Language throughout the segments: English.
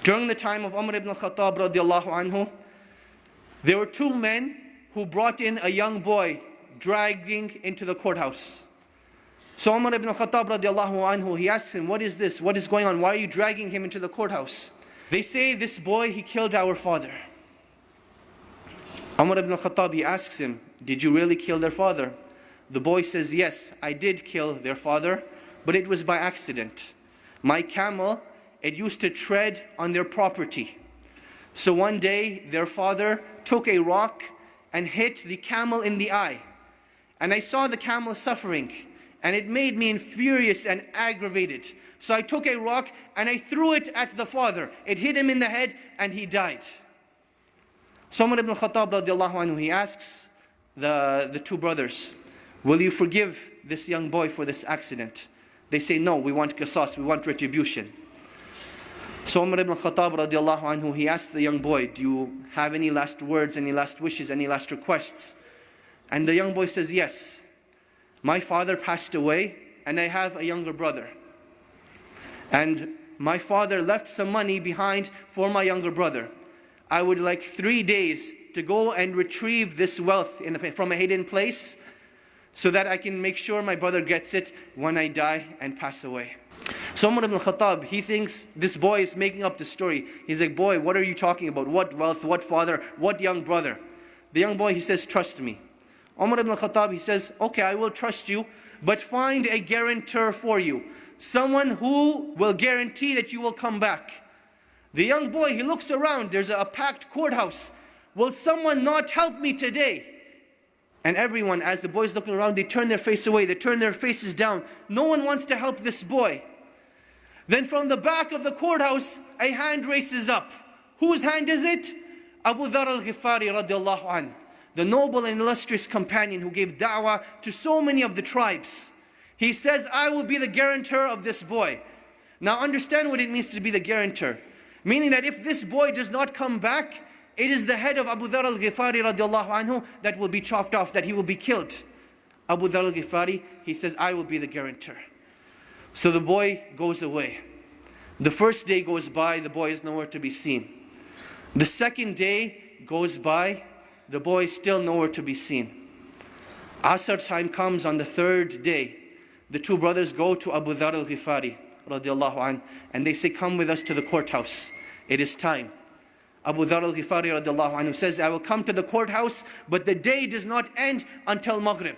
During the time of Umar ibn al-Khattab radiallahu anhu, there were two men who brought in a young boy dragging into the courthouse. So Umar ibn al-Khattab radiallahu anhu, he asks him, what is this? What is going on? Why are you dragging him into the courthouse? They say, this boy, he killed our father. Umar ibn al-Khattab, he asks him, did you really kill their father? The boy says, yes, I did kill their father, but it was by accident. My camel, it used to tread on their property. So one day, their father took a rock and hit the camel in the eye. And I saw the camel suffering, and it made me furious and aggravated. So I took a rock and I threw it at the father. It hit him in the head and he died. So Umar ibn al-Khattab radiallahu anhu, he asks the two brothers, will you forgive this young boy for this accident? They say, no, we want qisas, we want retribution. So Umar ibn al-Khattab radiallahu anhu, he asked the young boy, do you have any last words, any last wishes, any last requests? And the young boy says, yes. My father passed away and I have a younger brother. And my father left some money behind for my younger brother. I would like 3 days to go and retrieve this wealth from a hidden place so that I can make sure my brother gets it when I die and pass away. So Umar ibn al-Khattab, he thinks this boy is making up the story. He's like, boy, what are you talking about? What wealth, what father, what young brother? The young boy, he says, trust me. Umar ibn al-Khattab, he says, okay, I will trust you, but find a guarantor for you. Someone who will guarantee that you will come back. The young boy, he looks around, there's a packed courthouse. Will someone not help me today? And everyone, as the boy's looking around, they turn their face away, they turn their faces down. No one wants to help this boy. Then from the back of the courthouse, a hand races up. Whose hand is it? Abu Dhar al-Ghifari radiallahu anhu, the noble and illustrious companion who gave da'wah to so many of the tribes. He says, I will be the guarantor of this boy. Now understand what it means to be the guarantor. Meaning that if this boy does not come back, it is the head of Abu Dhar al-Ghifari radiallahu anhu that will be chopped off, that he will be killed. Abu Dhar al-Ghifari, he says, I will be the guarantor. So the boy goes away. The first day goes by, the boy is nowhere to be seen. The second day goes by, the boy is still nowhere to be seen. Asr time comes on the third day. The two brothers go to Abu Dhar al-Ghifari radiallahu anhu, and they say, come with us to the courthouse. It is time. Abu Dhar al-Ghifari radiallahu anhu says, I will come to the courthouse, but the day does not end until Maghrib.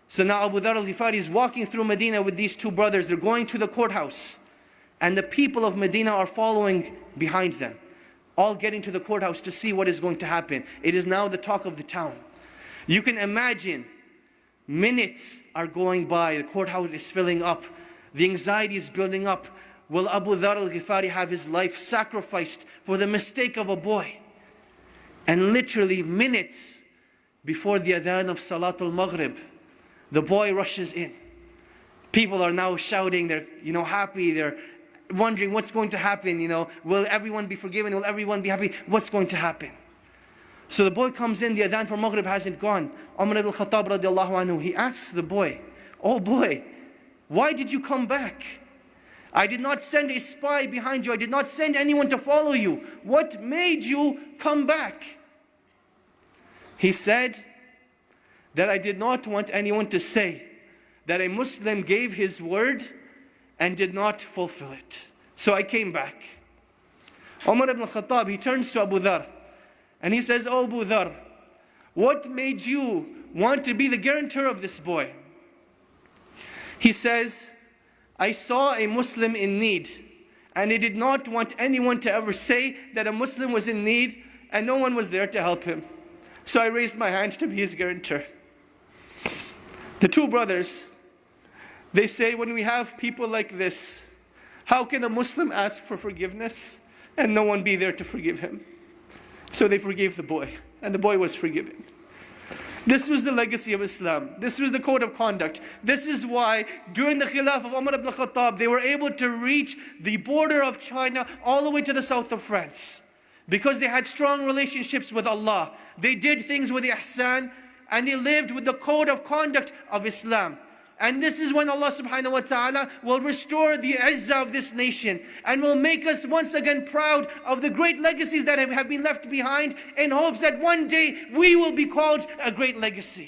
So now Abu Dhar al-Ghifari is walking through Medina with these two brothers. They're going to the courthouse. And the people of Medina are following behind them, all getting to the courthouse to see what is going to happen. It is now the talk of the town. You can imagine, minutes are going by, the courthouse is filling up, the anxiety is building up. Will Abu Dhar al-Ghifari have his life sacrificed for the mistake of a boy? And literally minutes before the adhan of Salatul Maghrib, the boy rushes in. People are now shouting, they're happy, they're wondering what's going to happen, will everyone be forgiven, will everyone be happy, what's going to happen? So the boy comes in, the adhan for Maghrib hasn't gone. Umar ibn al-Khattab radiallahu anhu, he asks the boy, oh boy, why did you come back? I did not send a spy behind you, I did not send anyone to follow you. What made you come back? He said that I did not want anyone to say that a Muslim gave his word and did not fulfill it. So I came back. Umar ibn al-Khattab, he turns to Abu Dhar and he says, oh Abu Dhar, what made you want to be the guarantor of this boy? He says, I saw a Muslim in need and I did not want anyone to ever say that a Muslim was in need and no one was there to help him. So I raised my hand to be his guarantor. The two brothers, they say, when we have people like this, how can a Muslim ask for forgiveness and no one be there to forgive him? So they forgave the boy, and the boy was forgiven. This was the legacy of Islam. This was the code of conduct. This is why during the Khilaf of Umar ibn al-Khattab, they were able to reach the border of China all the way to the south of France. Because they had strong relationships with Allah. They did things with ihsan, and they lived with the code of conduct of Islam. And this is when Allah subhanahu wa ta'ala will restore the izzah of this nation and will make us once again proud of the great legacies that have been left behind, in hopes that one day we will be called a great legacy.